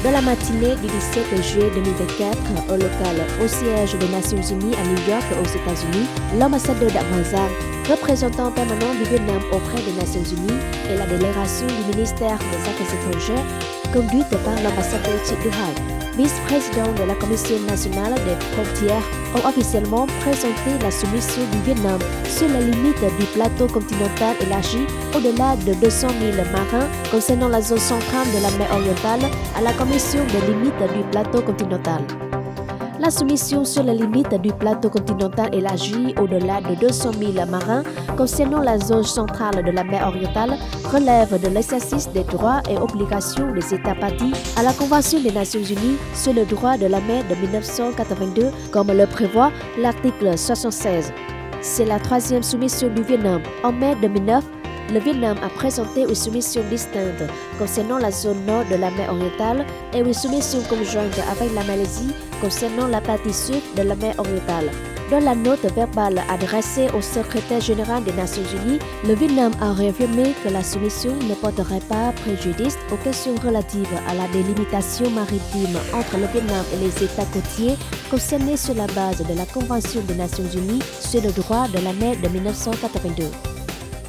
Dans la matinée du 17 juillet 2024, au local au siège des Nations Unies à New York aux États-Unis, l'ambassadeur d'Afghanistan, représentant permanent du Vietnam auprès des Nations Unies et la délégation du ministère des Affaires étrangères, conduite par l'ambassadeur Trịnh Đức Hải, vice-président de la Commission nationale des frontières, ont officiellement présenté la soumission du Vietnam sur la limite du plateau continental élargi au-delà de 200 000 marins concernant la zone centrale de la mer orientale à la Commission des limites du plateau continental. La soumission sur la limite du plateau continental élargi au-delà de 200 000 marins concernant la zone centrale de la mer orientale relève de l'exercice des droits et obligations des États partis à la Convention des Nations Unies sur le droit de la mer de 1982, comme le prévoit l'article 76. C'est la troisième soumission du Vietnam. En mai 2009, le Vietnam a présenté une soumission distincte concernant la zone nord de la mer orientale et une soumission conjointe avec la Malaisie concernant la partie sud de la mer orientale. Dans la note verbale adressée au secrétaire général des Nations Unies, le Vietnam a réaffirmé que la soumission ne porterait pas préjudice aux questions relatives à la délimitation maritime entre le Vietnam et les États côtiers concernés sur la base de la Convention des Nations Unies sur le droit de la mer de 1982.